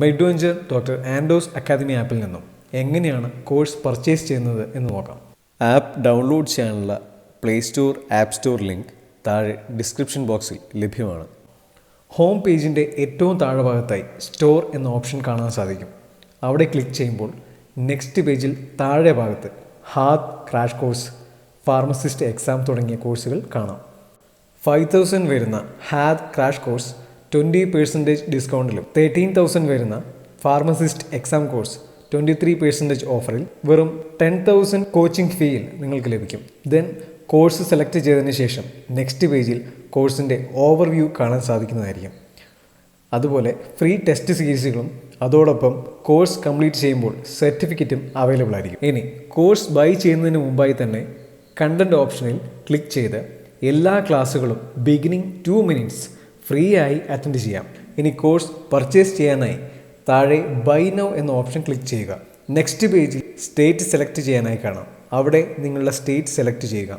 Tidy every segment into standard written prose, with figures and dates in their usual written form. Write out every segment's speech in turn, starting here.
മെഡ്വെഞ്ചർ doctor ആൻഡോസ് academy ആപ്പിൽ നിന്നും എങ്ങനെയാണ് കോഴ്സ് പർച്ചേസ് ചെയ്യുന്നത് എന്ന് നോക്കാം. ആപ്പ് ഡൗൺലോഡ് ചെയ്യാനുള്ള play store app store link താഴെ ഡിസ്ക്രിപ്ഷൻ ബോക്സിൽ ലഭ്യമാണ്. ഹോം പേജിൻ്റെ ഏറ്റവും താഴെ ഭാഗത്തായി സ്റ്റോർ എന്ന ഓപ്ഷൻ കാണാൻ സാധിക്കും. അവിടെ ക്ലിക്ക് ചെയ്യുമ്പോൾ നെക്സ്റ്റ് പേജിൽ താഴെ ഭാഗത്ത് ഹാത്ത് ക്രാഷ് കോഴ്സ്, ഫാർമസിസ്റ്റ് എക്സാം തുടങ്ങിയ കോഴ്സുകൾ കാണാം. 5,000 വരുന്ന ഹാത്ത് ക്രാഷ് കോഴ്സ് 20% ഡിസ്കൗണ്ടിലും 13,000 വരുന്ന ഫാർമസിസ്റ്റ് എക്സാം കോഴ്സ് 23% ഓഫറിൽ വെറും 10,000 കോച്ചിങ് ഫീയിൽ നിങ്ങൾക്ക് ലഭിക്കും. ദെൻ കോഴ്സ് സെലക്ട് ചെയ്തതിന് ശേഷം നെക്സ്റ്റ് പേജിൽ കോഴ്സിൻ്റെ ഓവർവ്യൂ കാണാൻ സാധിക്കുന്നതായിരിക്കും. അതുപോലെ ഫ്രീ ടെസ്റ്റ് സീരീസുകളും അതോടൊപ്പം കോഴ്സ് കംപ്ലീറ്റ് ചെയ്യുമ്പോൾ സർട്ടിഫിക്കറ്റും അവൈലബിൾ ആയിരിക്കും. ഇനി കോഴ്സ് ബൈ ചെയ്യുന്നതിന് മുമ്പായി തന്നെ കണ്ടന്റ് ഓപ്ഷനിൽ ക്ലിക്ക് ചെയ്ത് എല്ലാ ക്ലാസ്സുകളും ബിഗിനിങ് 2 minutes ഫ്രീ ആയി അറ്റൻഡ് ചെയ്യാം. ഇനി കോഴ്സ് പർച്ചേസ് ചെയ്യാനായി താഴെ ബൈ നൗ എന്ന ഓപ്ഷൻ ക്ലിക്ക് ചെയ്യുക. നെക്സ്റ്റ് പേജിൽ സ്റ്റേറ്റ് സെലക്ട് ചെയ്യാനായി കാണാം. അവിടെ നിങ്ങളുടെ സ്റ്റേറ്റ് സെലക്ട് ചെയ്യുക.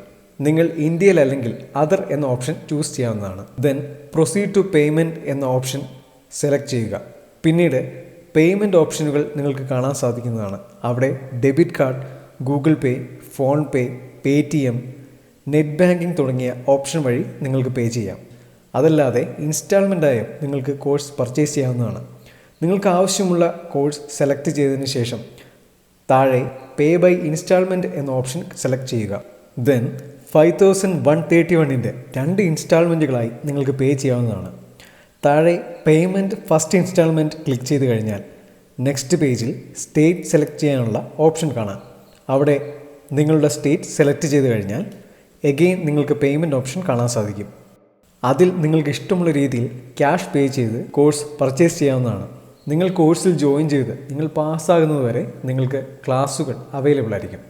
നിങ്ങൾ ഇന്ത്യയിൽ അല്ലെങ്കിൽ അതർ എന്ന ഓപ്ഷൻ ചൂസ് ചെയ്യാവുന്നതാണ്. ദെൻ പ്രൊസീഡ് ടു പേയ്മെൻറ്റ് എന്ന ഓപ്ഷൻ സെലക്ട് ചെയ്യുക. പിന്നീട് പേയ്മെൻറ്റ് ഓപ്ഷനുകൾ നിങ്ങൾക്ക് കാണാൻ സാധിക്കുന്നതാണ്. അവിടെ debit card, Google Pay, PhonePe, Paytm, net banking തുടങ്ങിയ ഓപ്ഷൻ വഴി നിങ്ങൾക്ക് പേ ചെയ്യാം. അതല്ലാതെ ഇൻസ്റ്റാൾമെൻറ്റായും നിങ്ങൾക്ക് കോഴ്സ് പർച്ചേസ് ചെയ്യാവുന്നതാണ്. നിങ്ങൾക്ക് ആവശ്യമുള്ള കോഴ്സ് സെലക്ട് ചെയ്തതിന് ശേഷം താഴെ പേ ബൈ ഇൻസ്റ്റാൾമെൻറ്റ് എന്ന ഓപ്ഷൻ സെലക്ട് ചെയ്യുക. ദെൻ 5,131 2 ഇൻസ്റ്റാൾമെൻറ്റുകളായി നിങ്ങൾക്ക് പേ ചെയ്യാവുന്നതാണ്. താഴെ പേയ്മെൻറ്റ് ഫസ്റ്റ് ഇൻസ്റ്റാൾമെൻറ്റ് ക്ലിക്ക് ചെയ്ത് കഴിഞ്ഞാൽ നെക്സ്റ്റ് പേജിൽ സ്റ്റേറ്റ് സെലക്ട് ചെയ്യാനുള്ള ഓപ്ഷൻ കാണാം. അവിടെ നിങ്ങളുടെ സ്റ്റേറ്റ് സെലക്ട് ചെയ്ത് കഴിഞ്ഞാൽ എഗെയിൻ നിങ്ങൾക്ക് പേയ്മെൻറ്റ് ഓപ്ഷൻ കാണാൻ സാധിക്കും. അതിൽ നിങ്ങൾക്ക് ഇഷ്ടമുള്ള രീതിയിൽ ക്യാഷ് പേ ചെയ്ത് കോഴ്സ് പർച്ചേസ് ചെയ്യാവുന്നതാണ്. നിങ്ങൾ കോഴ്സിൽ ജോയിൻ ചെയ്ത് നിങ്ങൾ പാസ്സാകുന്നത് വരെ നിങ്ങൾക്ക് ക്ലാസ്സുകൾ അവൈലബിൾ ആയിരിക്കും.